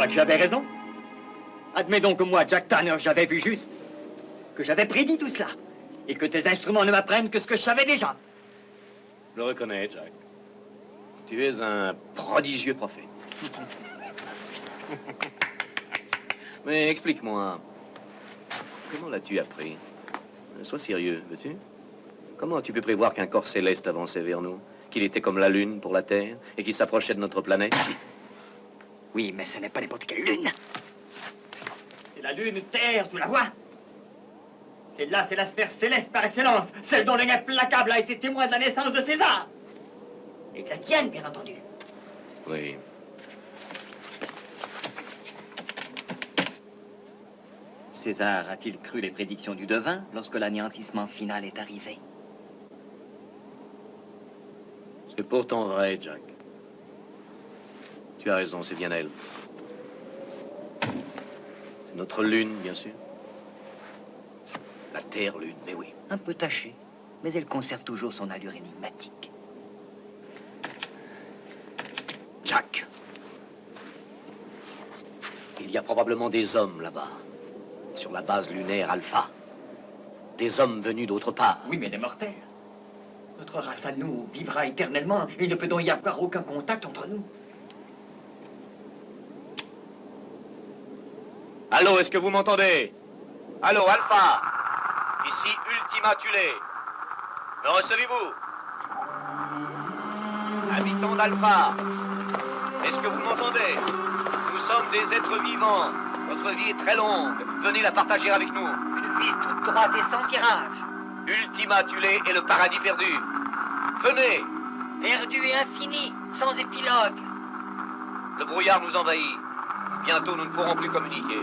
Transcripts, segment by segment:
crois que j'avais raison? Admets donc que moi, Jack Tanner, j'avais vu juste, que j'avais prédit tout cela, et que tes instruments ne m'apprennent que ce que je savais déjà. Je le reconnais, Jack. Tu es un prodigieux prophète. Mais explique-moi, comment l'as-tu appris? Sois sérieux, veux-tu? Comment as-tu pu prévoir qu'un corps céleste avançait vers nous? Qu'il était comme la Lune pour la Terre et qu'il s'approchait de notre planète? Oui, mais ce n'est pas n'importe quelle lune. C'est la lune Terre, tu la vois? Celle-là, c'est la sphère céleste par excellence, celle dont l'œil implacable a été témoin de la naissance de César. Et de la tienne, bien entendu. Oui. César a-t-il cru les prédictions du devin lorsque l'anéantissement final est arrivé? C'est pourtant vrai, Jack. Tu as raison, c'est bien elle. C'est notre lune, bien sûr. La Terre-Lune, mais oui. Un peu tachée, mais elle conserve toujours son allure énigmatique. Jack. Il y a probablement des hommes là-bas, sur la base lunaire Alpha. Des hommes venus d'autre part. Oui, mais des mortels. Notre race à nous vivra éternellement. Il ne peut donc y avoir aucun contact entre nous. Allô, est-ce que vous m'entendez? Allô, Alpha. Ici Ultima Thule. Me recevez-vous? Habitants d'Alpha. Est-ce que vous m'entendez? Nous sommes des êtres vivants. Notre vie est très longue. Venez la partager avec nous. Une vie toute droite et sans virage. Ultima Thule est le paradis perdu. Venez. Perdu et infini, sans épilogue. Le brouillard nous envahit. Bientôt, nous ne pourrons plus communiquer.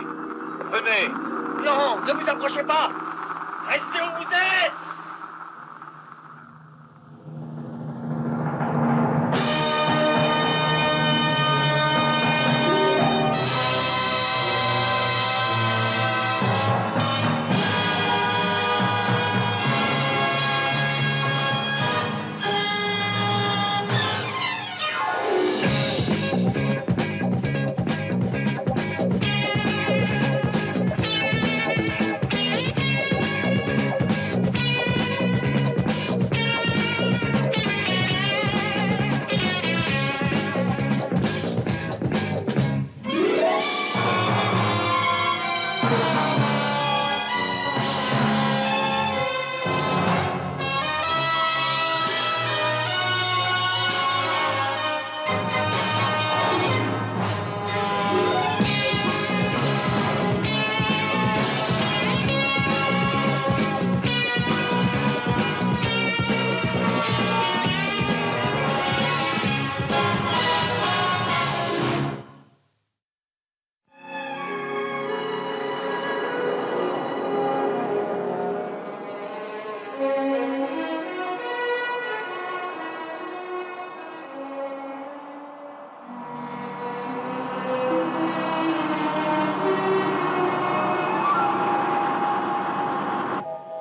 Venez. Non, ne vous approchez pas. Restez où vous êtes.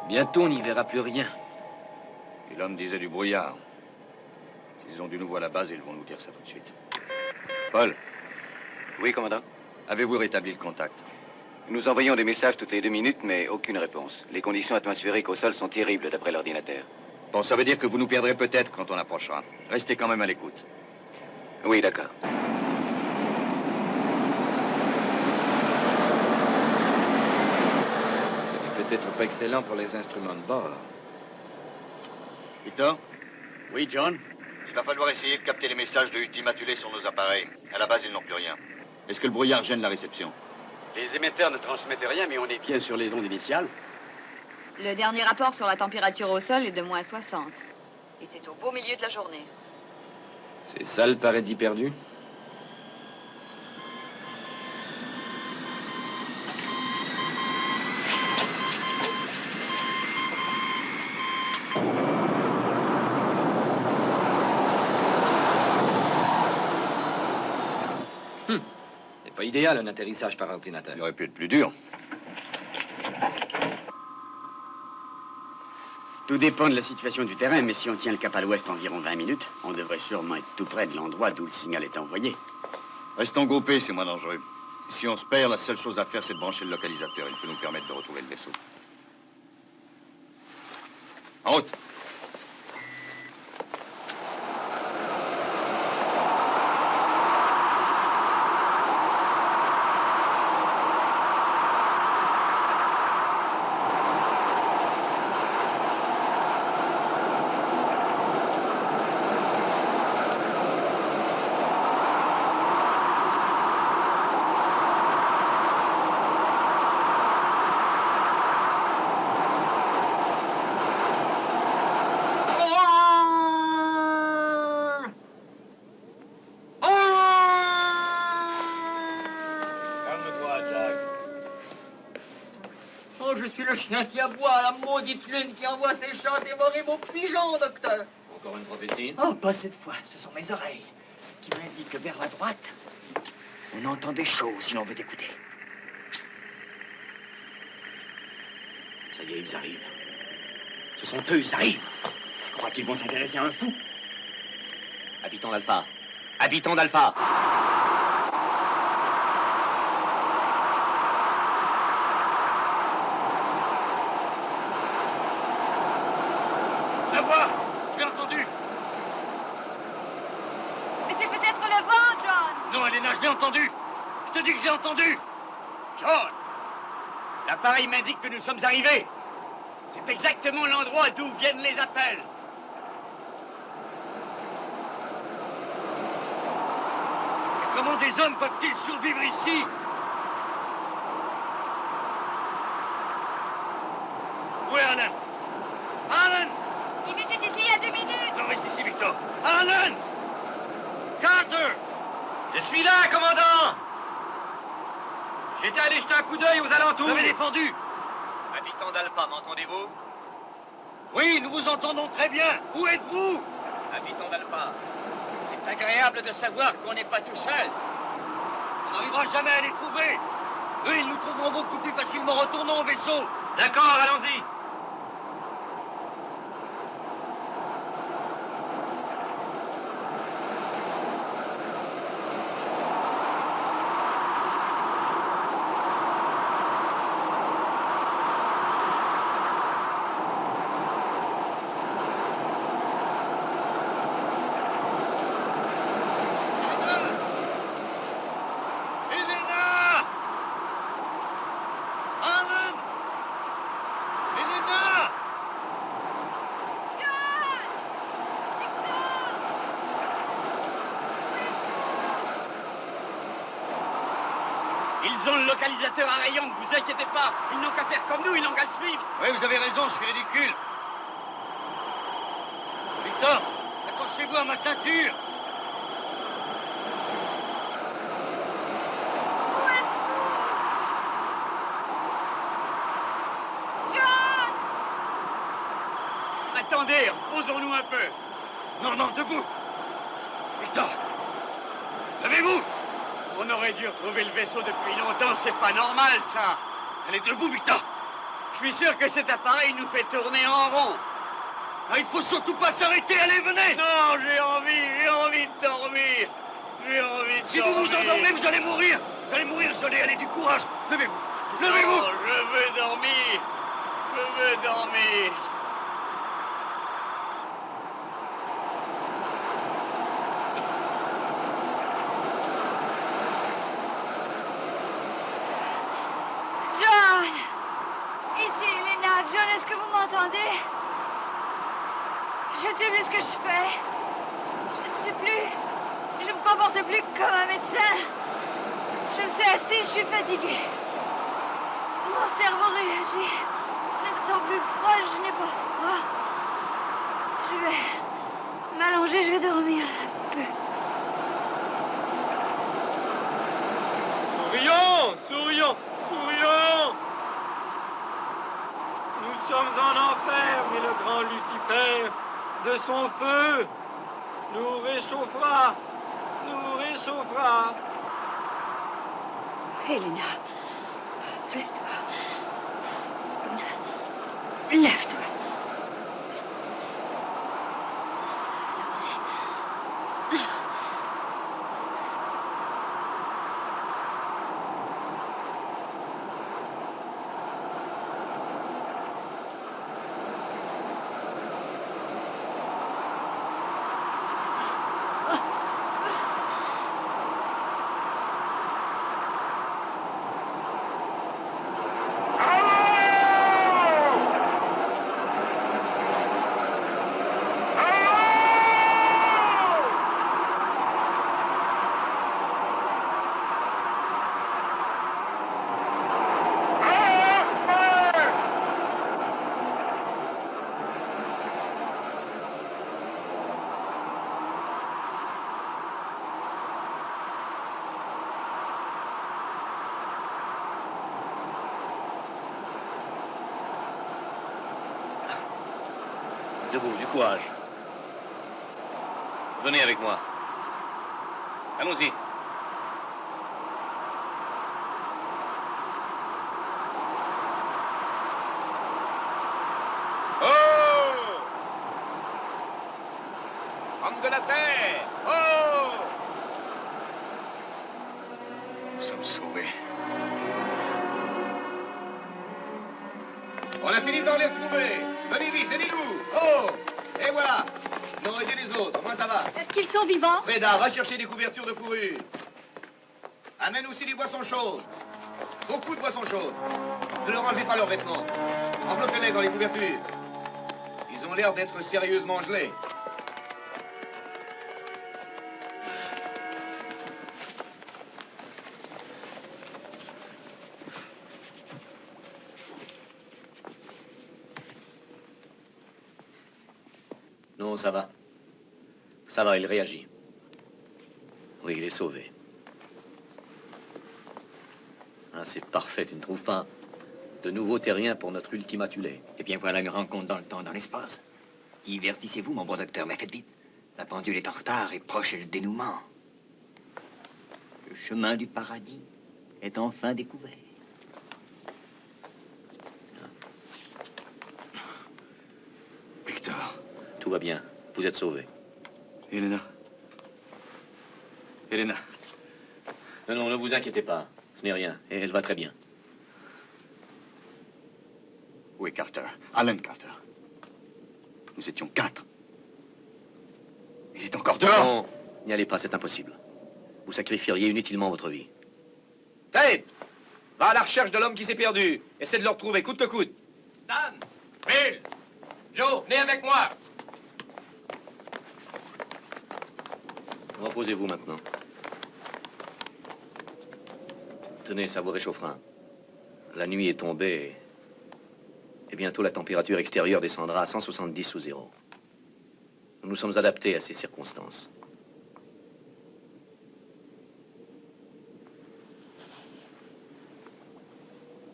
Bientôt, on n'y verra plus rien. Et l'homme disait du brouillard. S'ils ont du nouveau à la base, ils vont nous dire ça tout de suite. Paul. Oui, commandant. Avez-vous rétabli le contact? Nous envoyons des messages toutes les 2 minutes, mais aucune réponse. Les conditions atmosphériques au sol sont terribles d'après l'ordinateur. Bon, ça veut dire que vous nous perdrez peut-être quand on approchera. Restez quand même à l'écoute. Oui, d'accord. Ce n'est peut-être pas excellent pour les instruments de bord. Victor? Oui, John? Il va falloir essayer de capter les messages de Ultima Thule sur nos appareils. À la base, ils n'ont plus rien. Est-ce que le brouillard gêne la réception? Les émetteurs ne transmettent rien, mais on est bien sur les ondes initiales. Le dernier rapport sur la température au sol est de -60. Et c'est au beau milieu de la journée. C'est ça le paradis perdu? C'est pas idéal, un atterrissage par ordinateur. Il aurait pu être plus dur. Tout dépend de la situation du terrain, mais si on tient le cap à l'ouest environ 20 minutes, on devrait sûrement être tout près de l'endroit d'où le signal est envoyé. Restons groupés, c'est moins dangereux. Si on se perd, la seule chose à faire, c'est de brancher le localisateur. Il peut nous permettre de retrouver le vaisseau. En route! Oh, je suis le chien qui aboie, la maudite lune qui envoie ses chats dévorer mon pigeon, docteur. Encore une prophétie? Oh, pas cette fois, ce sont mes oreilles qui m'indiquent que vers la droite, on entend des choses si l'on veut écouter. Ça y est, ils arrivent. Ce sont eux, ils arrivent. Je crois qu'ils vont s'intéresser à un fou. Habitants d'Alpha. Habitants d'Alpha. La voix! Je l'ai entendue! Mais c'est peut-être le vent, John! Non, Elena, je l'ai entendue! Je te dis que je l'ai entendue! John! L'appareil m'indique que nous sommes arrivés! C'est exactement l'endroit d'où viennent les appels! Mais comment des hommes peuvent-ils survivre ici? Où est Alan? Alan! Il était ici il y a 2 minutes! Non, reste ici, Victor! Alan! Carter! Je suis là, commandant! J'étais allé jeter un coup d'œil aux alentours. Vous avez défendu! Habitants d'Alpha, m'entendez-vous? Oui, nous vous entendons très bien! Où êtes-vous? Habitants d'Alpha. C'est agréable de savoir qu'on n'est pas tout seul. On n'arrivera jamais à les trouver. Eux, ils nous trouveront beaucoup plus facilement. Retournons au vaisseau. D'accord, allons-y. Elena! Alan! Elena! John! Victor! Ils ont le localisateur à rayon, ne vous inquiétez pas. Ils n'ont qu'à faire comme nous, ils n'ont qu'à le suivre. Oui, vous avez raison, je suis ridicule. Victor, accrochez-vous à ma ceinture. Où êtes-vous? John! Attendez, reposons-nous un peu. Non, non, debout. Victor, levez-vous. On aurait dû retrouver le vaisseau depuis longtemps, c'est pas normal, ça. Allez, debout, Victor. Je suis sûr que cet appareil nous fait tourner en rond. Ah, il faut surtout pas s'arrêter, allez, venez. Non, j'ai envie de dormir. J'ai envie de dormir. Si vous vous endormez, vous allez mourir. Vous allez mourir, Jolie, allez, du courage. Levez-vous. Levez-vous. Non, je veux dormir. Je veux dormir. John! Ici, Elena. John, est-ce que vous m'entendez? Je ne sais plus ce que je fais. Je ne sais plus. Je me comporte plus comme un médecin. Je me suis assise, je suis fatiguée. Mon cerveau réagit. Je ne sens plus froid, je n'ai pas froid. Je vais m'allonger, je vais dormir un peu. Sourions, sourions, sourions. Nous sommes en enfer, mais le grand Lucifer, de son feu, nous réchauffera, nous réchauffera. Elena, lève-toi. Lève-toi. Allons-y. Debout, du courage. Venez avec moi. Allons-y. Oh! Homme de la terre! Oh! Nous sommes sauvés. On a fini par les retrouver. Venez vite, aidez-nous. Oh! Et voilà. Non, aidez les autres. Moi, ça va. Est-ce qu'ils sont vivants? Freda, va chercher des couvertures de fourrure. Amène aussi des boissons chaudes. Beaucoup de boissons chaudes. Ne leur enlevez pas leurs vêtements. Enveloppez-les dans les couvertures. Ils ont l'air d'être sérieusement gelés. Non, ça va. Ça va, il réagit. Oui, il est sauvé. Ah, c'est parfait, tu ne trouves pas? De nouveaux terriens pour notre ultimatulé. Eh bien, voilà une rencontre dans le temps, dans l'espace. Divertissez-vous, mon bon docteur, mais faites vite. La pendule est en retard et proche est le dénouement. Le chemin du paradis est enfin découvert. Victor. Tout va bien. Vous êtes sauvé. Elena. Elena. Non, non, ne vous inquiétez pas. Ce n'est rien. Et elle va très bien. Où est Carter? Alan Carter. Nous étions 4. Il est encore dehors? Non, n'y allez pas, c'est impossible. Vous sacrifieriez inutilement votre vie. Ted! Va à la recherche de l'homme qui s'est perdu. Essaie de le retrouver, coûte que coûte. Stan! Bill! Joe, venez avec moi! Reposez-vous maintenant. Tenez, ça vous réchauffera. La nuit est tombée et bientôt la température extérieure descendra à 170 sous zéro. Nous nous sommes adaptés à ces circonstances.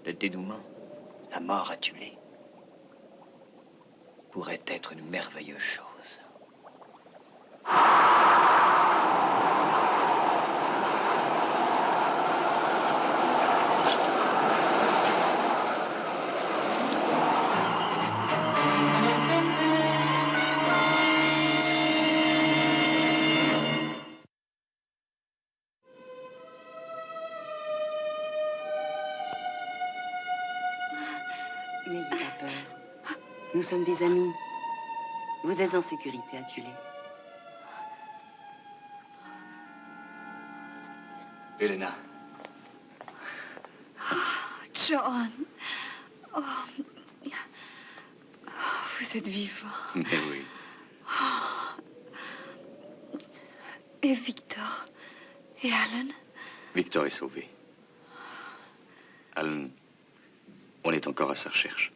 Le dénouement, la mort à tuer, pourrait être une merveilleuse chose. N'ayez pas peur. Nous sommes des amis. Vous êtes en sécurité à Tulé. Elena. John. Oh. Vous êtes vivant. Mais oui. Et Victor. Et Alan. Victor est sauvé. Alan, on est encore à sa recherche.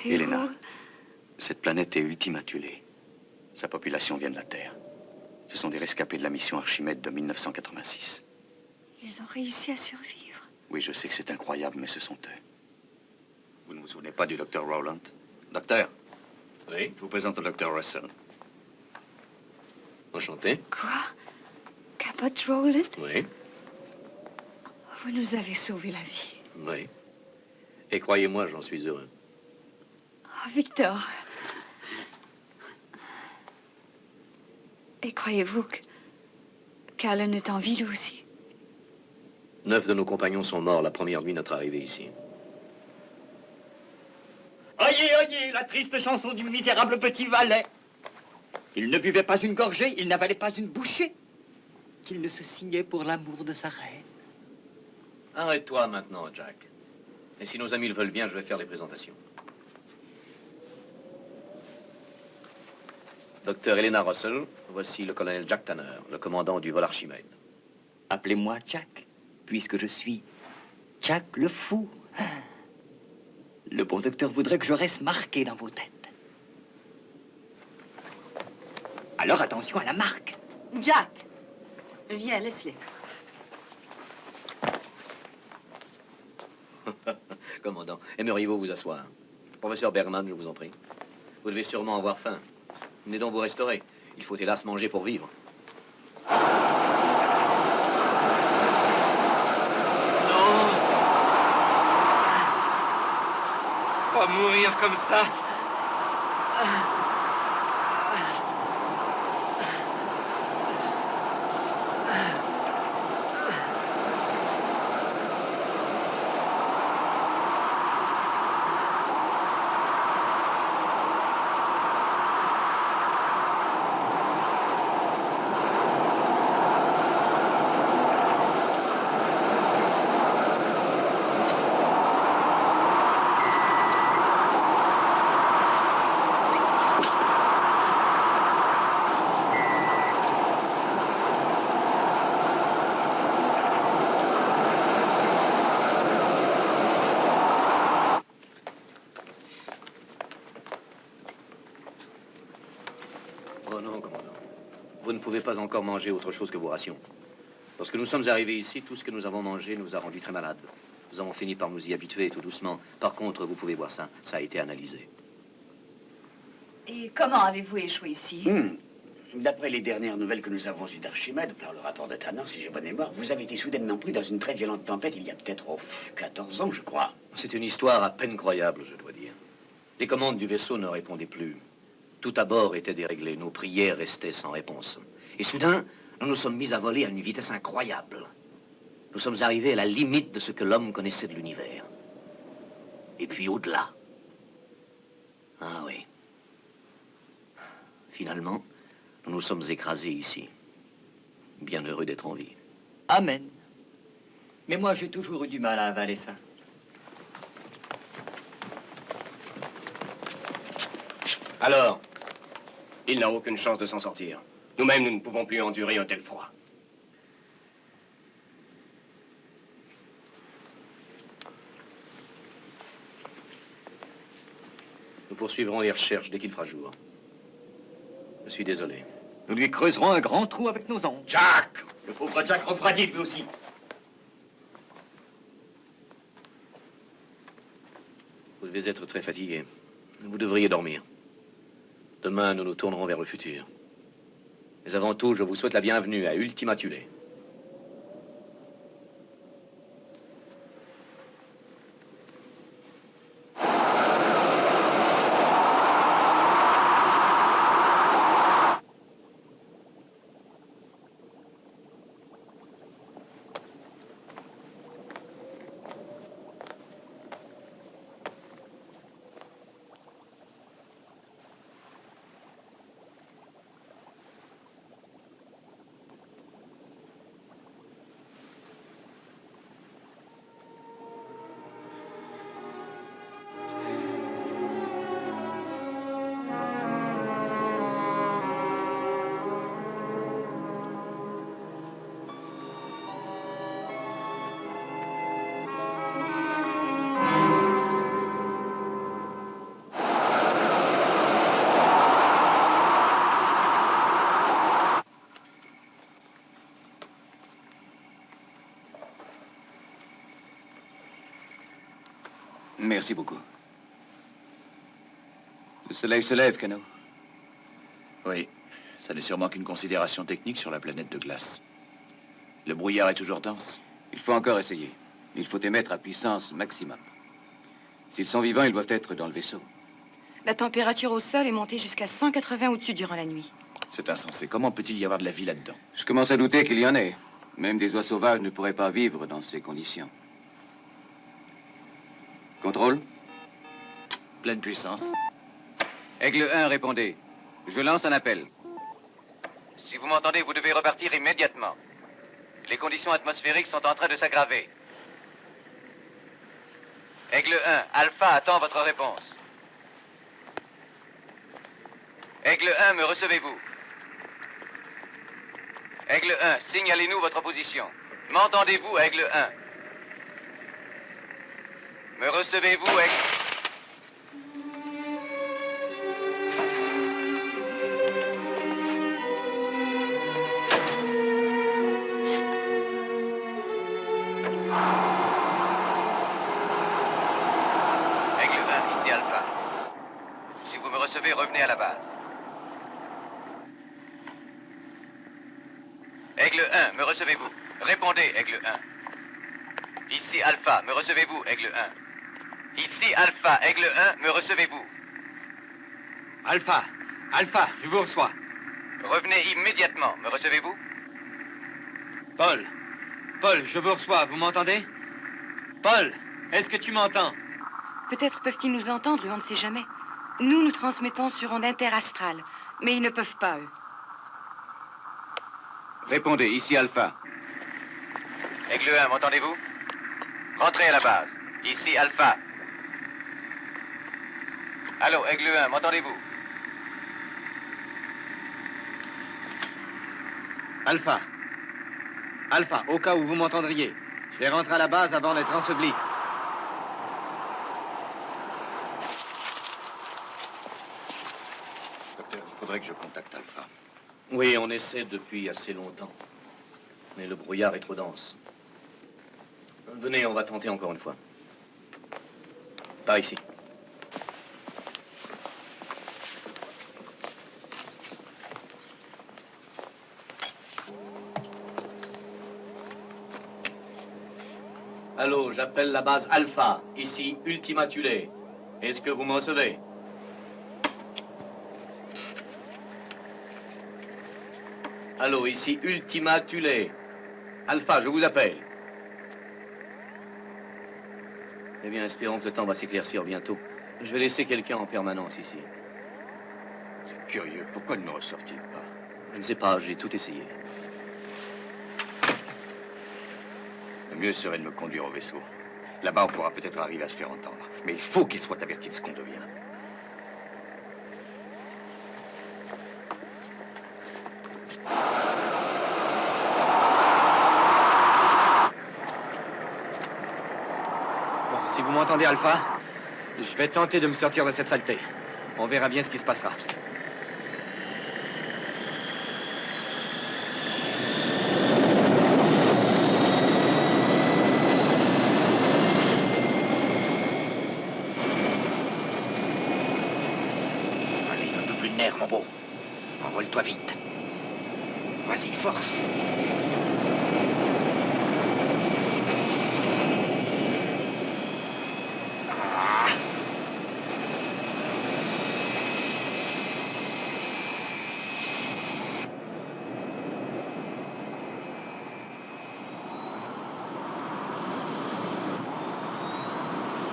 Et Elena, vous? cette planète est ultimatulée. Sa population vient de la Terre. Ce sont des rescapés de la mission Archimède de 1986. Ils ont réussi à survivre. Oui, je sais que c'est incroyable, mais ce sont eux. Vous ne vous souvenez pas du docteur Rowland? Docteur? Oui? Je vous présente le docteur Russell. Enchanté. Quoi? Cabot Rowland? Oui, Vous nous avez sauvé la vie. oui. Et croyez-moi, j'en suis heureux. Oh, Victor. Et croyez-vous qu'Alan est en vie, lui aussi? 9 de nos compagnons sont morts la première nuit de notre arrivée ici. Oyez, oyez, la triste chanson du misérable petit valet. Il ne buvait pas une gorgée, il n'avalait pas une bouchée, qu'il ne se signait pour l'amour de sa reine. Arrête-toi maintenant, Jack. Et si nos amis le veulent bien, je vais faire les présentations. Docteur Elena Russell, voici le colonel Jack Tanner, le commandant du vol Archimède. Appelez-moi Jack, puisque je suis Jack le fou. Le bon docteur voudrait que je reste marqué dans vos têtes. Alors attention à la marque. Jack! Viens, laisse-les. Commandant, aimeriez-vous vous asseoir? Professeur Bergman, je vous en prie. Vous devez sûrement avoir faim. Venez donc vous restaurer. Il faut hélas manger pour vivre. Non! Pas mourir comme ça! Oh non, commandant. Vous ne pouvez pas encore manger autre chose que vos rations. Lorsque nous sommes arrivés ici, tout ce que nous avons mangé nous a rendus très malades. Nous avons fini par nous y habituer tout doucement. Par contre, vous pouvez voir ça. Ça a été analysé. Et comment avez-vous échoué ici? D'après les dernières nouvelles que nous avons eues d'Archimède, par le rapport de Tanner, si j'ai bonne mémoire, vous avez été soudainement pris dans une très violente tempête il y a peut-être 14 ans, je crois. C'est une histoire à peine croyable, je dois dire. Les commandes du vaisseau ne répondaient plus. Tout à bord était déréglé. Nos prières restaient sans réponse. Et soudain, nous nous sommes mis à voler à une vitesse incroyable. Nous sommes arrivés à la limite de ce que l'homme connaissait de l'univers. Et puis au-delà. Ah oui. Finalement, nous nous sommes écrasés ici. Bien heureux d'être en vie. Amen. Mais moi, j'ai toujours eu du mal à avaler ça. Alors, il n'a aucune chance de s'en sortir. Nous-mêmes, nous ne pouvons plus endurer un tel froid. Nous poursuivrons les recherches dès qu'il fera jour. Je suis désolé. Nous lui creuserons un grand trou avec nos ongles. Jack! Le pauvre Jack refroidit lui aussi. Vous devez être très fatigué. Vous devriez dormir. Demain, nous nous tournerons vers le futur. Mais avant tout, je vous souhaite la bienvenue à Ultima Thule. Merci beaucoup. Le soleil se lève, Cano. Oui, ça n'est sûrement qu'une considération technique sur la planète de glace. Le brouillard est toujours dense. Il faut encore essayer. Il faut émettre à puissance maximum. S'ils sont vivants, ils doivent être dans le vaisseau. La température au sol est montée jusqu'à 180 au-dessus durant la nuit. C'est insensé. Comment peut-il y avoir de la vie là-dedans? Je commence à douter qu'il y en ait. Même des oies sauvages ne pourraient pas vivre dans ces conditions. Contrôle? Pleine puissance. Aigle 1, répondez. Je lance un appel. Si vous m'entendez, vous devez repartir immédiatement. Les conditions atmosphériques sont en train de s'aggraver. Aigle 1, Alpha attend votre réponse. Aigle 1, me recevez-vous? Aigle 1, signalez-nous votre position. M'entendez-vous, Aigle 1? Me recevez-vous, Aigle... ici Alpha. Si vous me recevez, revenez à la base. Aigle 1, me recevez-vous? Répondez, Aigle 1. Ici Alpha, me recevez-vous, Aigle 1? Ici Alpha, Aigle 1, me recevez-vous? Alpha, Alpha, je vous reçois. Revenez immédiatement, me recevez-vous? Paul, Paul, je vous reçois, vous m'entendez? Paul, est-ce que tu m'entends? Peut-être peuvent-ils nous entendre et on ne sait jamais. Nous transmettons sur onde interastrale, mais ils ne peuvent pas, eux. Répondez, ici Alpha. Aigle 1, m'entendez-vous? Rentrez à la base. Ici Alpha. Allô, Aigle 1, m'entendez-vous? Alpha. Alpha, au cas où vous m'entendriez, je vais rentrer à la base avant d'être enseveli. Docteur, il faudrait que je contacte Alpha. Oui, on essaie depuis assez longtemps. Mais le brouillard est trop dense. Venez, on va tenter encore une fois. Par ici. Allô, j'appelle la base Alpha. Ici, Ultima Thule. Est-ce que vous me recevez? Allô, ici Ultima Thule. Alpha, je vous appelle. Eh bien, espérons que le temps va s'éclaircir bientôt. Je vais laisser quelqu'un en permanence ici. C'est curieux. Pourquoi ne me reçoivent-ils pas? Je ne sais pas, j'ai tout essayé. Le mieux serait de me conduire au vaisseau. Là-bas, on pourra peut-être arriver à se faire entendre. Mais il faut qu'il soit averti de ce qu'on devient. Bon, si vous m'entendez, Alpha, je vais tenter de me sortir de cette saleté. On verra bien ce qui se passera. Allez, un peu plus de nerfs, mon beau. Envole-toi vite. Vas-y, force.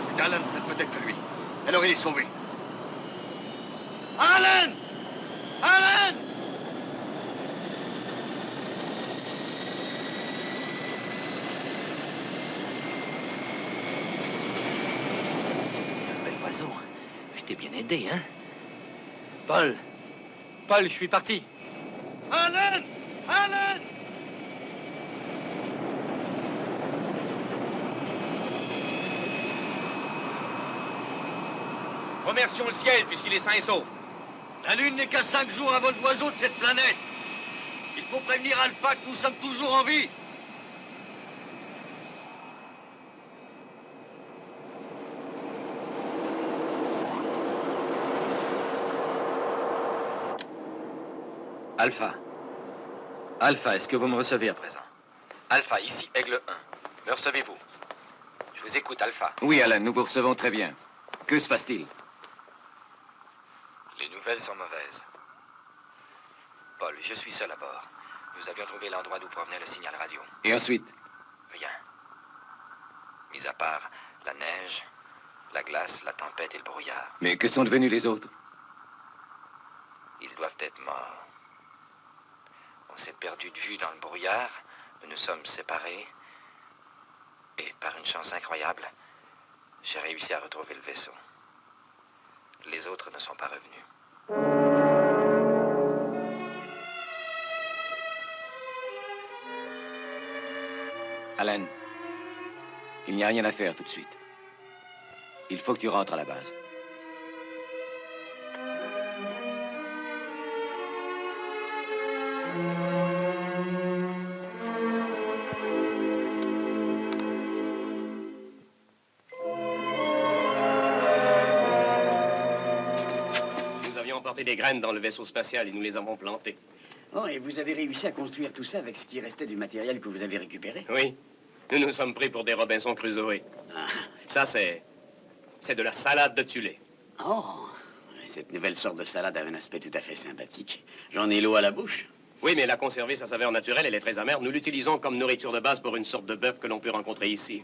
C'est Alan, ça ne peut être que lui. Alors il est sauvé. Alan! Alan! C'est un bel oiseau. Je t'ai bien aidé, hein? Paul, Paul, je suis parti. Alan! Alan! Remercions le ciel puisqu'il est sain et sauf. La Lune n'est qu'à 5 jours à vol d'oiseau de cette planète. Il faut prévenir Alpha que nous sommes toujours en vie. Alpha. Alpha, est-ce que vous me recevez à présent? Alpha, ici Aigle 1. Me recevez-vous? Je vous écoute, Alpha. Oui, Alan, nous vous recevons très bien. Que se passe-t-il? Les nouvelles sont mauvaises. Paul, je suis seul à bord. Nous avions trouvé l'endroit d'où provenait le signal radio. Et ensuite? Rien. Mis à part la neige, la glace, la tempête et le brouillard. Mais que sont devenus les autres? Ils doivent être morts. On s'est perdu de vue dans le brouillard. Nous nous sommes séparés. Et par une chance incroyable, j'ai réussi à retrouver le vaisseau. Les autres ne sont pas revenus. Alan, il n'y a rien à faire tout de suite. Il faut que tu rentres à la base. emporté des graines dans le vaisseau spatial et nous les avons plantées. Oh, et vous avez réussi à construire tout ça avec ce qui restait du matériel que vous avez récupéré? Oui. Nous nous sommes pris pour des Robinson Crusoe. Ah. Ça, c'est de la salade de Tulé. Oh, cette nouvelle sorte de salade a un aspect tout à fait sympathique. J'en ai l'eau à la bouche. Oui, mais elle a conservé sa saveur naturelle, elle est très amère. Nous l'utilisons comme nourriture de base pour une sorte de bœuf que l'on peut rencontrer ici.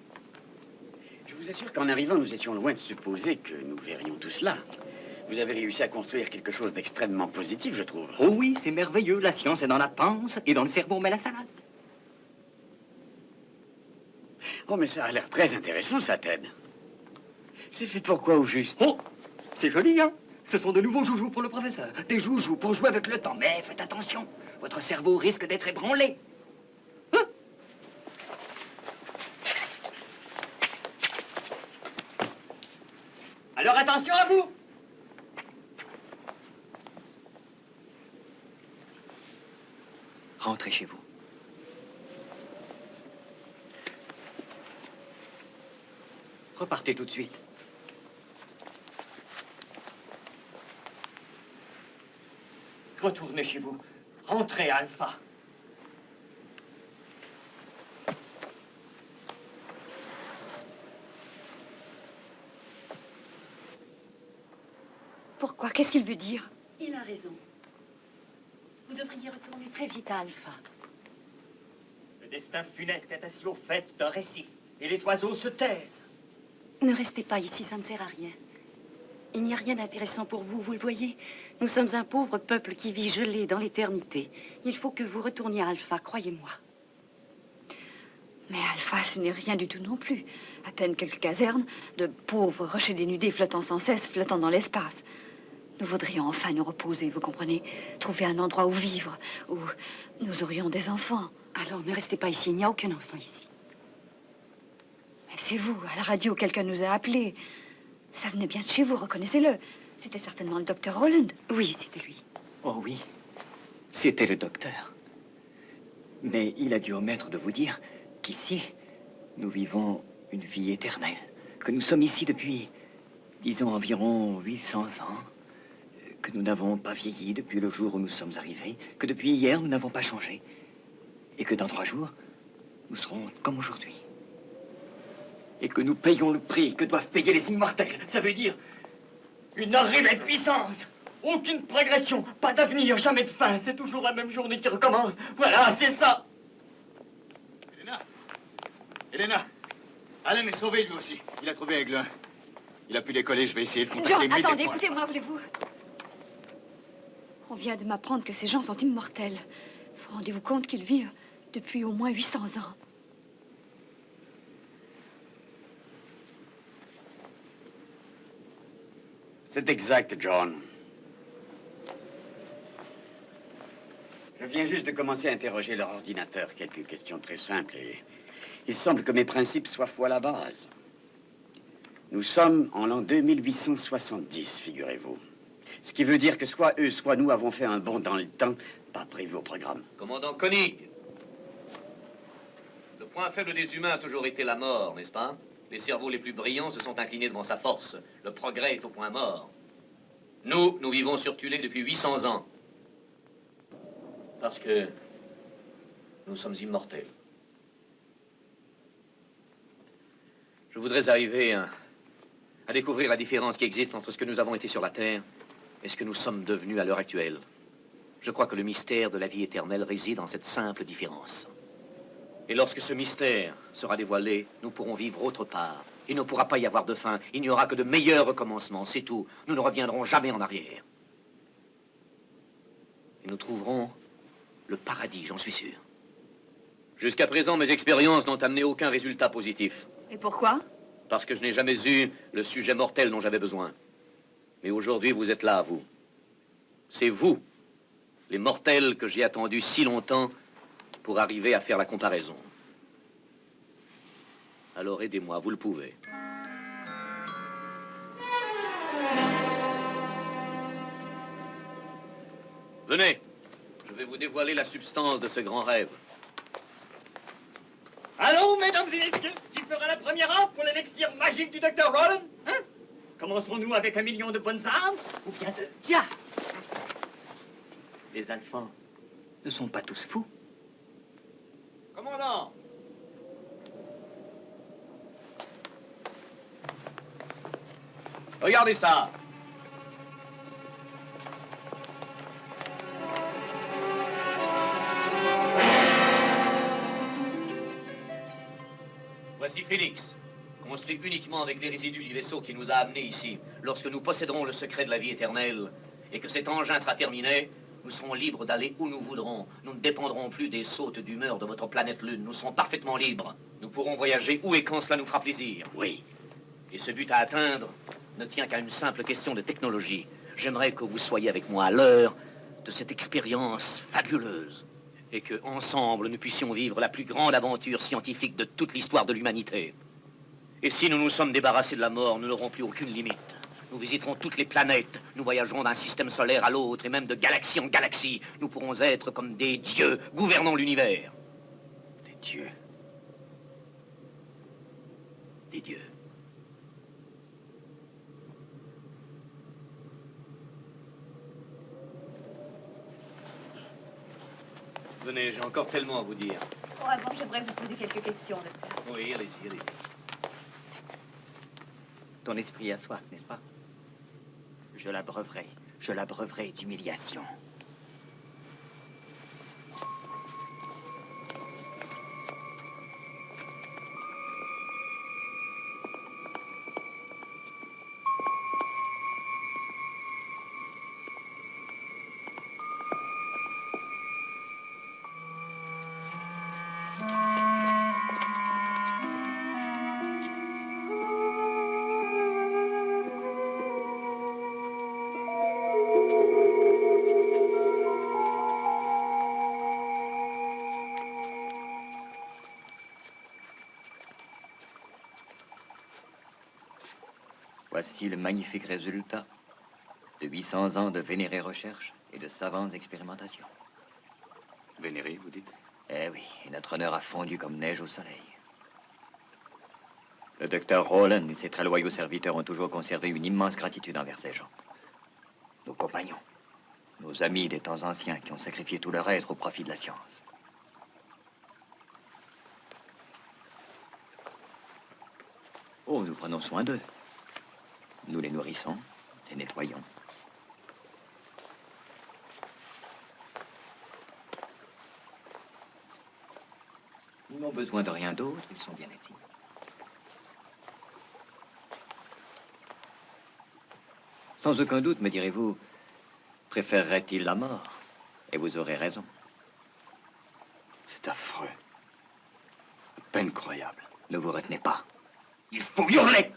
Je vous assure qu'en arrivant, nous étions loin de supposer que nous verrions tout cela. Vous avez réussi à construire quelque chose d'extrêmement positif, je trouve. Oh oui, c'est merveilleux. La science est dans la panse et dans le cerveau, on met la salade. Oh, mais ça a l'air très intéressant, ça, Ted. C'est fait pour quoi, au juste? Oh, c'est joli, hein? Ce sont de nouveaux joujoux pour le professeur. Des joujoux pour jouer avec le temps. Mais faites attention, votre cerveau risque d'être ébranlé. Hein? Alors attention à vous! Rentrez chez vous. Repartez tout de suite. Retournez chez vous. Rentrez, Alpha. Pourquoi? Qu'est-ce qu'il veut dire? Il a raison. Vous devriez retourner très vite à Alpha. Le destin funeste est assis au fait d'un récif. Et les oiseaux se taisent. Ne restez pas ici, ça ne sert à rien. Il n'y a rien d'intéressant pour vous, vous le voyez. Nous sommes un pauvre peuple qui vit gelé dans l'éternité. Il faut que vous retourniez à Alpha, croyez-moi. Mais Alpha, ce n'est rien du tout non plus. À peine quelques casernes, de pauvres rochers dénudés flottant sans cesse, flottant dans l'espace. Nous voudrions enfin nous reposer, vous comprenez? Trouver un endroit où vivre, où nous aurions des enfants. Alors ne restez pas ici, il n'y a aucun enfant ici. Mais c'est vous, à la radio, quelqu'un nous a appelés. Ça venait bien de chez vous, reconnaissez-le. C'était certainement le docteur Roland. Oui, c'était lui. Oh oui, c'était le docteur. Mais il a dû omettre de vous dire qu'ici, nous vivons une vie éternelle. Que nous sommes ici depuis, disons, environ 800 ans. Que nous n'avons pas vieilli depuis le jour où nous sommes arrivés. Que depuis hier, nous n'avons pas changé. Et que dans 3 jours, nous serons comme aujourd'hui. Et que nous payons le prix que doivent payer les immortels. Ça veut dire une horrible puissance. Aucune progression, pas d'avenir, jamais de fin. C'est toujours la même journée qui recommence. Voilà, c'est ça. Elena, Allen est sauvé lui aussi. Il a trouvé Aigle 1. Il a pu décoller, je vais essayer de contacter John, immédiatement. attendez, écoutez-moi, voulez-vous? On vient de m'apprendre que ces gens sont immortels. Vous rendez-vous compte qu'ils vivent depuis au moins 800 ans? C'est exact, John. Je viens juste de commencer à interroger leur ordinateur. Quelques questions très simples et il semble que mes principes soient faux à la base. Nous sommes en l'an 2870, figurez-vous. Ce qui veut dire que soit eux, soit nous avons fait un bond dans le temps, pas prévu au programme. Commandant Koenig, le point faible des humains a toujours été la mort, n'est-ce pas? Les cerveaux les plus brillants se sont inclinés devant sa force. Le progrès est au point mort. Nous vivons sur Tulé depuis 800 ans. Parce que nous sommes immortels. Je voudrais arriver à découvrir la différence qui existe entre ce que nous avons été sur la Terre et ce que nous sommes devenus à l'heure actuelle. Je crois que le mystère de la vie éternelle réside dans cette simple différence. Et lorsque ce mystère sera dévoilé, nous pourrons vivre autre part. Il ne pourra pas y avoir de fin. Il n'y aura que de meilleurs recommencements, c'est tout. Nous ne reviendrons jamais en arrière. Et nous trouverons le paradis, j'en suis sûr. Jusqu'à présent, mes expériences n'ont amené aucun résultat positif. Et pourquoi? Parce que je n'ai jamais eu le sujet mortel dont j'avais besoin. Mais aujourd'hui, vous êtes là, vous. C'est vous, les mortels que j'ai attendus si longtemps pour arriver à faire la comparaison. Alors aidez-moi, vous le pouvez. Venez, je vais vous dévoiler la substance de ce grand rêve. Allons, mesdames et messieurs, qui fera la première arme pour l'élixir magique du docteur Roland? Hein? Commencerons-nous avec 1 million de bonnes armes ou bien de diables? Les Alphans ne sont pas tous fous. Commandant! Regardez ça! Voici Félix, construit uniquement avec les résidus du vaisseau qui nous a amenés ici. Lorsque nous posséderons le secret de la vie éternelle et que cet engin sera terminé, nous serons libres d'aller où nous voudrons. Nous ne dépendrons plus des sautes d'humeur de votre planète Lune. Nous serons parfaitement libres. Nous pourrons voyager où et quand cela nous fera plaisir. Oui. Et ce but à atteindre ne tient qu'à une simple question de technologie. J'aimerais que vous soyez avec moi à l'heure de cette expérience fabuleuse. Et que, ensemble, nous puissions vivre la plus grande aventure scientifique de toute l'histoire de l'humanité. Et si nous nous sommes débarrassés de la mort, nous n'aurons plus aucune limite. Nous visiterons toutes les planètes, nous voyagerons d'un système solaire à l'autre, et même de galaxie en galaxie. Nous pourrons être comme des dieux gouvernant l'univers. Des dieux. Des dieux. Venez, j'ai encore tellement à vous dire. Oh, avant, j'aimerais vous poser quelques questions, docteur. Oui, allez-y, allez-y. Ton esprit a soif, n'est-ce pas? Je l'abreuverai d'humiliation. Voici le magnifique résultat de 800 ans de vénérées recherches et de savantes expérimentations. Vénéré, vous dites? Eh oui, et notre honneur a fondu comme neige au soleil. Le docteur Rowland et ses très loyaux serviteurs ont toujours conservé une immense gratitude envers ces gens. Nos compagnons, nos amis des temps anciens qui ont sacrifié tout leur être au profit de la science. Oh, nous prenons soin d'eux. Nous les nourrissons, les nettoyons. Ils n'ont besoin de rien d'autre, ils sont bien ici. Sans aucun doute, me direz-vous, préférerait-il la mort? Et vous aurez raison. C'est affreux. À peine croyable. Ne vous retenez pas. Il faut hurler!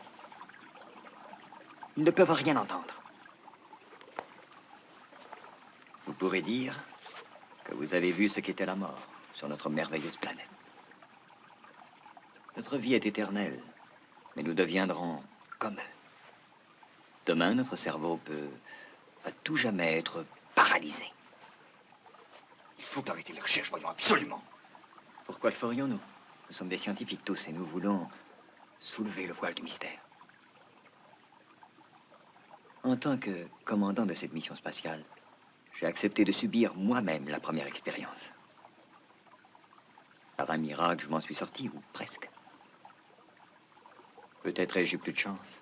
Ils ne peuvent rien entendre. Vous pourrez dire que vous avez vu ce qu'était la mort sur notre merveilleuse planète. Notre vie est éternelle, mais nous deviendrons comme eux. Demain, notre cerveau peut à tout jamais être paralysé. Il faut arrêter les recherches, voyons, absolument. Pourquoi le ferions-nous? Nous sommes des scientifiques tous et nous voulons soulever le voile du mystère. En tant que commandant de cette mission spatiale, j'ai accepté de subir moi-même la première expérience. Par un miracle, je m'en suis sorti, ou presque. Peut-être ai-je eu plus de chance.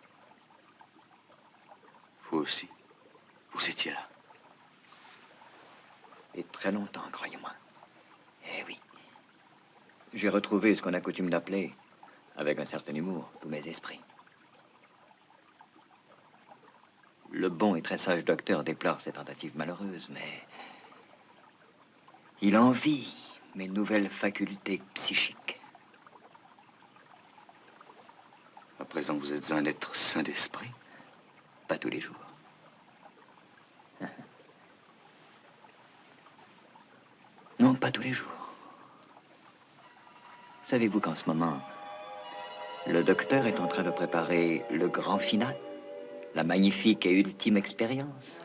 Vous aussi, vous étiez là. Et très longtemps, croyez-moi. Eh oui. J'ai retrouvé ce qu'on a coutume d'appeler, avec un certain humour, tous mes esprits. Le bon et très sage docteur déplore ces tentatives malheureuses, mais il envie mes nouvelles facultés psychiques. À présent, vous êtes un être sain d'esprit? Pas tous les jours. Non, pas tous les jours. Savez-vous qu'en ce moment, le docteur est en train de préparer le grand final? La magnifique et ultime expérience.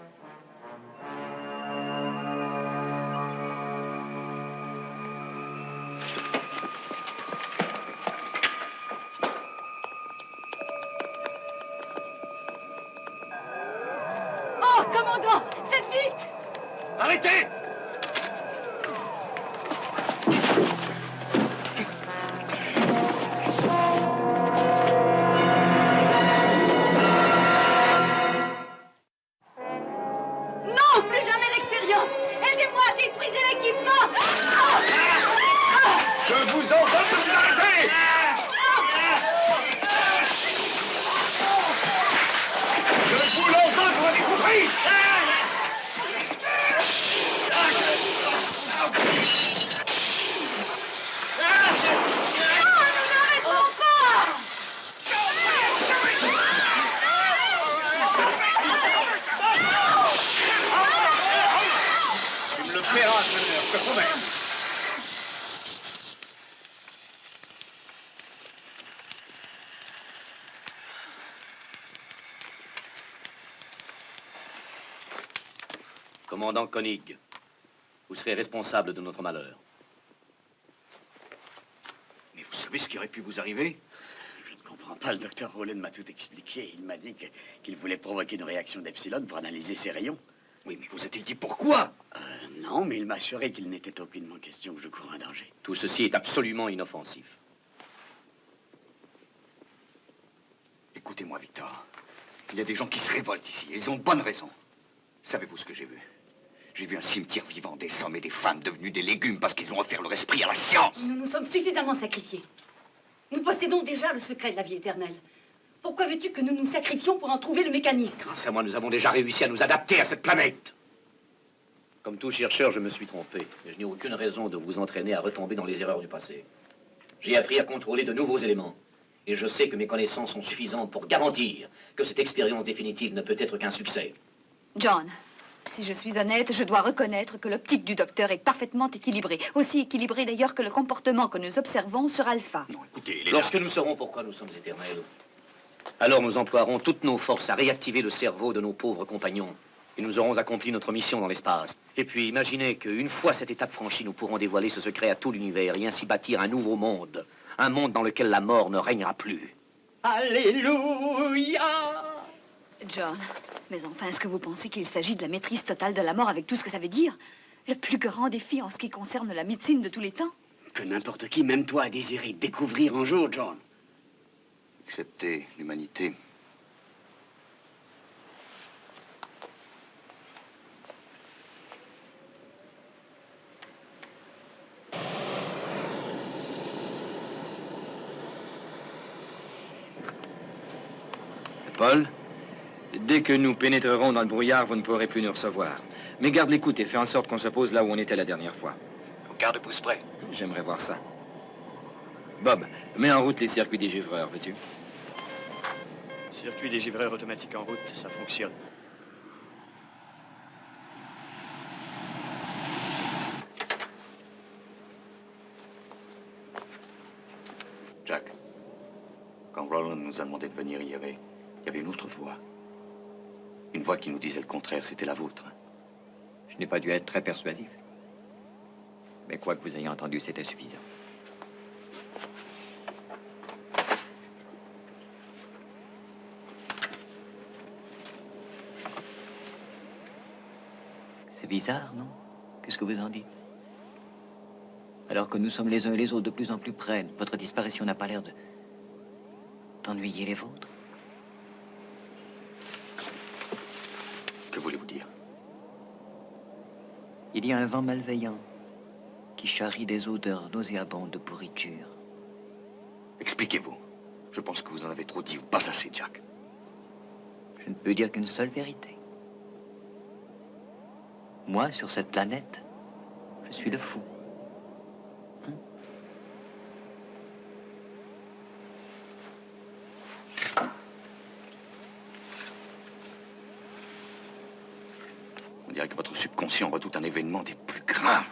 Oh, commandant, faites vite! Arrêtez! Non, plus jamais d'expérience. Aidez-moi, détruisez l'équipement. Je vous ordonne de vous arrêter! Je vous l'ordonne, vous m'avez compris? Tu me le paieras, Turner, je te promets. Commandant Koenig, vous serez responsable de notre malheur. Mais vous savez ce qui aurait pu vous arriver? Je ne comprends pas. Le docteur Rowland m'a tout expliqué. Il m'a dit qu'il voulait provoquer une réaction d'Epsilon pour analyser ses rayons. Oui, mais vous a-t-il dit pourquoi? Non, mais il m'a assuré qu'il n'était aucunement question que je cours un danger. Tout ceci est absolument inoffensif. Écoutez-moi, Victor. Il y a des gens qui se révoltent ici. Ils ont de bonnes raisons. Savez-vous ce que j'ai vu? J'ai vu un cimetière vivant, des hommes et des femmes devenus des légumes parce qu'ils ont offert leur esprit à la science. Nous nous sommes suffisamment sacrifiés. Nous possédons déjà le secret de la vie éternelle. Pourquoi veux-tu que nous nous sacrifions pour en trouver le mécanisme? Grâce à moi, nous avons déjà réussi à nous adapter à cette planète. Comme tout chercheur, je me suis trompé. Mais je n'ai aucune raison de vous entraîner à retomber dans les erreurs du passé. J'ai appris à contrôler de nouveaux éléments. Et je sais que mes connaissances sont suffisantes pour garantir que cette expérience définitive ne peut être qu'un succès. John, si je suis honnête, je dois reconnaître que l'optique du docteur est parfaitement équilibrée. Aussi équilibrée d'ailleurs que le comportement que nous observons sur Alpha. Non, écoutez, lorsque nous saurons pourquoi nous sommes éternels, alors nous emploierons toutes nos forces à réactiver le cerveau de nos pauvres compagnons. Et nous aurons accompli notre mission dans l'espace. Et puis imaginez qu'une fois cette étape franchie, nous pourrons dévoiler ce secret à tout l'univers et ainsi bâtir un nouveau monde. Un monde dans lequel la mort ne régnera plus. Alléluia! John, mais enfin, est-ce que vous pensez qu'il s'agit de la maîtrise totale de la mort avec tout ce que ça veut dire? Le plus grand défi en ce qui concerne la médecine de tous les temps? Que n'importe qui, même toi, a désiré découvrir un jour, John. Accepter l'humanité. Paul, dès que nous pénétrerons dans le brouillard, vous ne pourrez plus nous recevoir. Mais garde l'écoute et fais en sorte qu'on se pose là où on était la dernière fois. Au quart de pouce près. J'aimerais voir ça. Bob, mets en route les circuits dégivreurs, veux-tu? Circuit dégivreur automatique en route, ça fonctionne. Jack, quand Roland nous a demandé de venir, il y avait une autre voix. Une voix qui nous disait le contraire, c'était la vôtre. Je n'ai pas dû être très persuasif. Mais quoi que vous ayez entendu, c'était suffisant. C'est bizarre, non? Qu'est-ce que vous en dites? Alors que nous sommes les uns et les autres de plus en plus près, votre disparition n'a pas l'air d'ennuyer les vôtres. Que voulez-vous dire? Il y a un vent malveillant qui charrie des odeurs nauséabondes de pourriture. Expliquez-vous. Je pense que vous en avez trop dit ou pas assez, Jack. Je ne peux dire qu'une seule vérité. Moi, sur cette planète, je suis le fou. On dirait que votre subconscient redoute un événement des plus graves.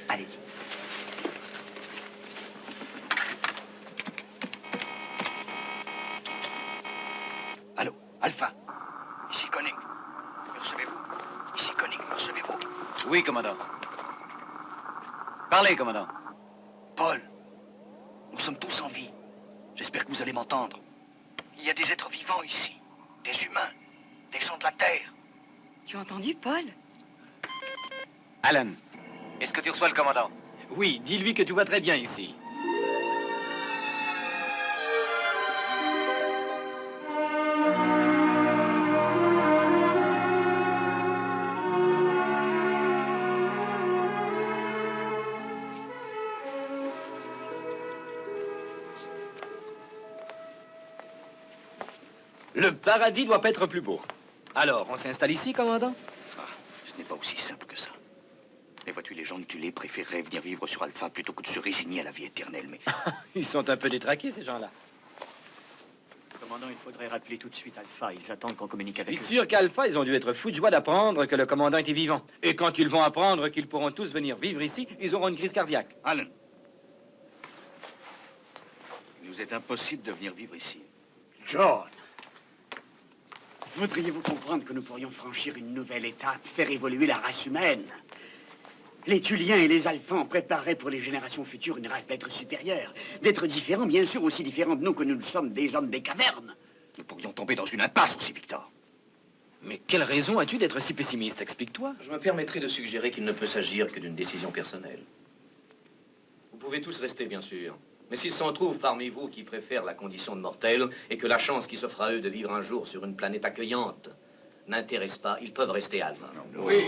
Allez-y. Allô, Alpha. Ici Koenig. Me recevez-vous? Ici Koenig, me recevez-vous? Oui, commandant. Parlez, commandant. Paul, nous sommes tous en vie. J'espère que vous allez m'entendre. Il y a des êtres vivants ici, des humains. Des gens de la Terre. Tu as entendu, Paul? Alan, est-ce que tu reçois le commandant? Oui, dis-lui que tout va très bien ici. Le paradis doit pas être plus beau. Alors, on s'installe ici, commandant? Ah, ce n'est pas aussi simple que ça. Mais vois-tu, les gens tués préféreraient venir vivre sur Alpha plutôt que de se résigner à la vie éternelle, mais... Ils sont un peu détraqués, ces gens-là. Commandant, il faudrait rappeler tout de suite Alpha. Ils attendent qu'on communique avec Je eux. suis sûr qu'Alpha, ils ont dû être fous de joie d'apprendre que le commandant était vivant. Et quand ils vont apprendre qu'ils pourront tous venir vivre ici, ils auront une crise cardiaque. Alan, il nous est impossible de venir vivre ici. John, voudriez-vous comprendre que nous pourrions franchir une nouvelle étape, faire évoluer la race humaine? Les Tuliens et les Alphans préparaient pour les générations futures une race d'êtres supérieurs, d'êtres différents, bien sûr aussi différents de nous que nous le sommes des hommes des cavernes. Nous pourrions tomber dans une impasse aussi, Victor. Mais quelle raison as-tu d'être si pessimiste? Explique-toi. Je me permettrai de suggérer qu'il ne peut s'agir que d'une décision personnelle. Vous pouvez tous rester, bien sûr. Mais s'il s'en trouve parmi vous qui préfèrent la condition de mortel et que la chance qui s'offre à eux de vivre un jour sur une planète accueillante n'intéresse pas, ils peuvent rester à Alpha. Oui.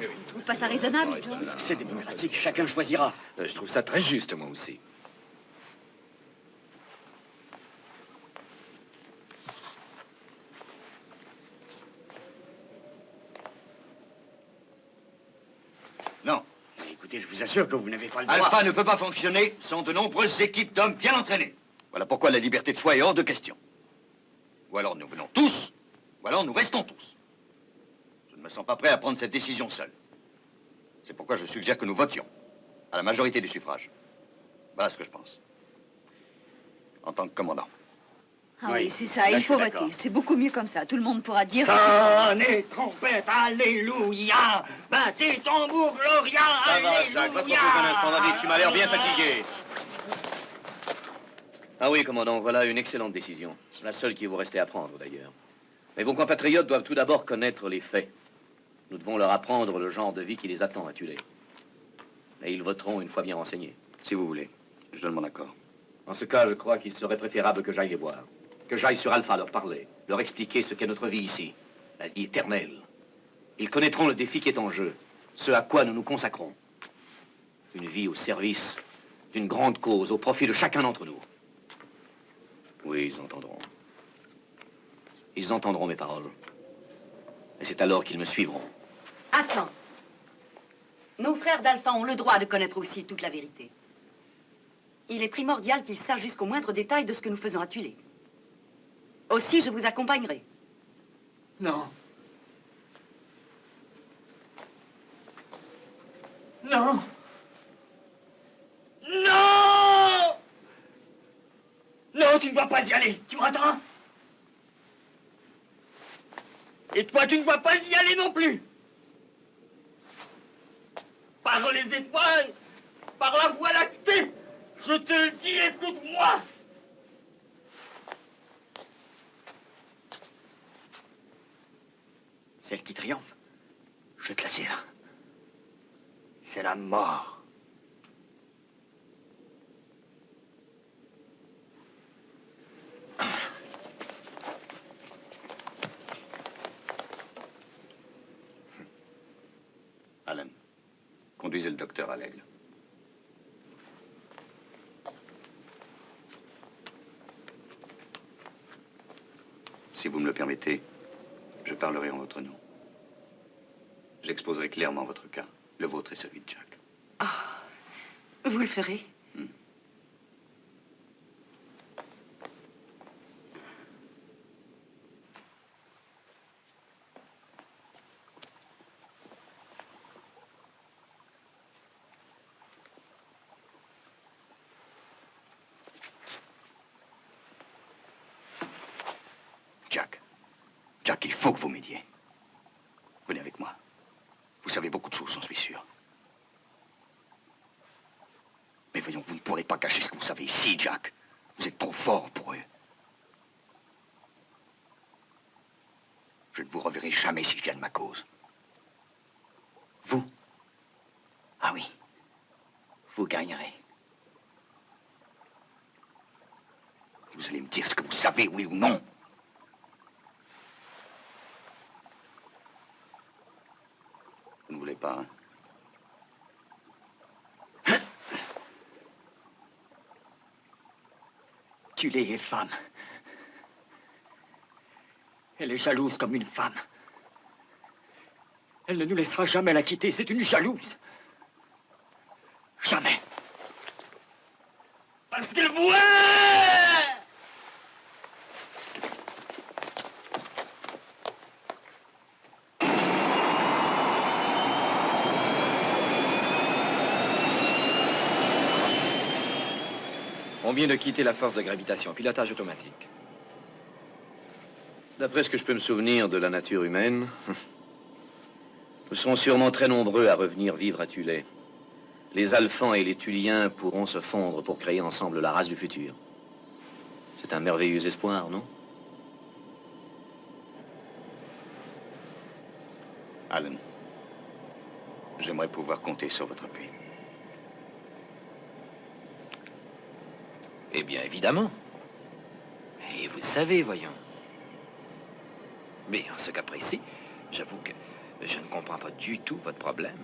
Tu trouves pas ça raisonnable, John? C'est démocratique, chacun choisira. Je trouve ça très juste, moi aussi. Non. Mais écoutez, je vous assure que vous n'avez pas le droit. Alpha ne peut pas fonctionner sans de nombreuses équipes d'hommes bien entraînés. Voilà pourquoi la liberté de choix est hors de question. Ou alors nous venons tous, ou alors nous restons tous. Je ne me sens pas prêt à prendre cette décision seul. C'est pourquoi je suggère que nous votions à la majorité des suffrages. Voilà ce que je pense. En tant que commandant. Ah oui, c'est ça, il faut voter. C'est beaucoup mieux comme ça. Tout le monde pourra dire... Sonnez, trompette, alléluia! Battez tambour, gloria, Ça va, alléluia! Jacques, repose un instant, David, tu m'as l'air bien fatigué. Ah oui, commandant, voilà une excellente décision. La seule qui vous restait à prendre, d'ailleurs. Mais vos compatriotes doivent tout d'abord connaître les faits. Nous devons leur apprendre le genre de vie qui les attend à Tulé. Et ils voteront une fois bien renseignés. Si vous voulez, je donne mon accord. En ce cas, je crois qu'il serait préférable que j'aille les voir. Que j'aille sur Alpha leur parler, leur expliquer ce qu'est notre vie ici, la vie éternelle. Ils connaîtront le défi qui est en jeu, ce à quoi nous nous consacrons. Une vie au service d'une grande cause, au profit de chacun d'entre nous. Oui, ils entendront. Ils entendront mes paroles. Et c'est alors qu'ils me suivront. Attends. Nos frères d'Alpha ont le droit de connaître aussi toute la vérité. Il est primordial qu'ils sachent jusqu'au moindre détail de ce que nous faisons à Tulé. Aussi, je vous accompagnerai. Non. Non. Non! Non, tu ne dois pas y aller. Tu m'entends? Et toi, tu ne dois pas y aller non plus. Par les étoiles, par la voie lactée, je te le dis, écoute-moi. Celle qui triomphe, je te l'assure, c'est la mort. Alan, conduisez le docteur à l'Aigle. Si vous me le permettez, je parlerai en votre nom. J'exposerai clairement votre cas, le vôtre et celui de Jack. Vous le ferez? Jack, il faut que vous m'aidiez. Venez avec moi. Vous savez beaucoup de choses, j'en suis sûr. Mais voyons, vous ne pourrez pas cacher ce que vous savez ici, Jack. Vous êtes trop fort pour eux. Je ne vous reverrai jamais si je gagne ma cause. Vous? Ah oui. Vous gagnerez. Vous allez me dire ce que vous savez, oui ou non? Vous ne voulez pas, hein? Tulé est femme. Elle est jalouse comme une femme. Elle ne nous laissera jamais la quitter. C'est une jalouse. Jamais. Parce qu'elle voit! On vient de quitter la force de gravitation, pilotage automatique. D'après ce que je peux me souvenir de la nature humaine, nous serons sûrement très nombreux à revenir vivre à Tulé. Les Alphans et les Tuliens pourront se fondre pour créer ensemble la race du futur. C'est un merveilleux espoir, non? Alan, j'aimerais pouvoir compter sur votre appui. Eh bien, évidemment. Et vous le savez, voyons. Mais en ce cas précis, j'avoue que je ne comprends pas du tout votre problème.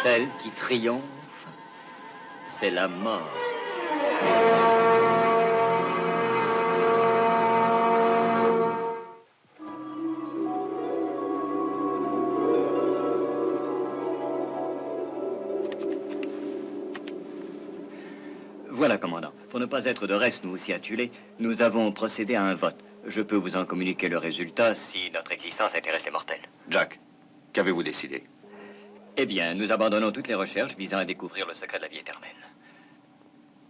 Celle qui triomphe, c'est la mort. Voilà, commandant. Pour ne pas être de reste, nous aussi, à Tulé, nous avons procédé à un vote. Je peux vous en communiquer le résultat si notre existence intéresse les mortels. Jack, qu'avez-vous décidé? Eh bien, nous abandonnons toutes les recherches visant à découvrir le secret de la vie éternelle.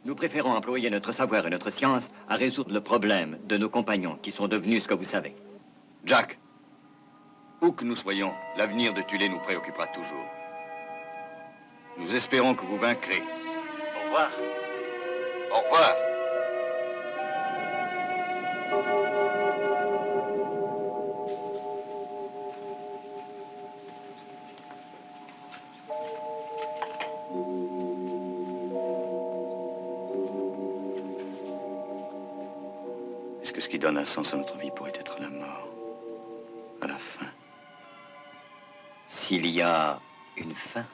Nous préférons employer notre savoir et notre science à résoudre le problème de nos compagnons qui sont devenus ce que vous savez. Jack, où que nous soyons, l'avenir de Tulé nous préoccupera toujours. Nous espérons que vous vaincrez. Au revoir. Au revoir. Est-ce que ce qui donne un sens à notre vie pourrait être la mort? À la fin? S'il y a une fin?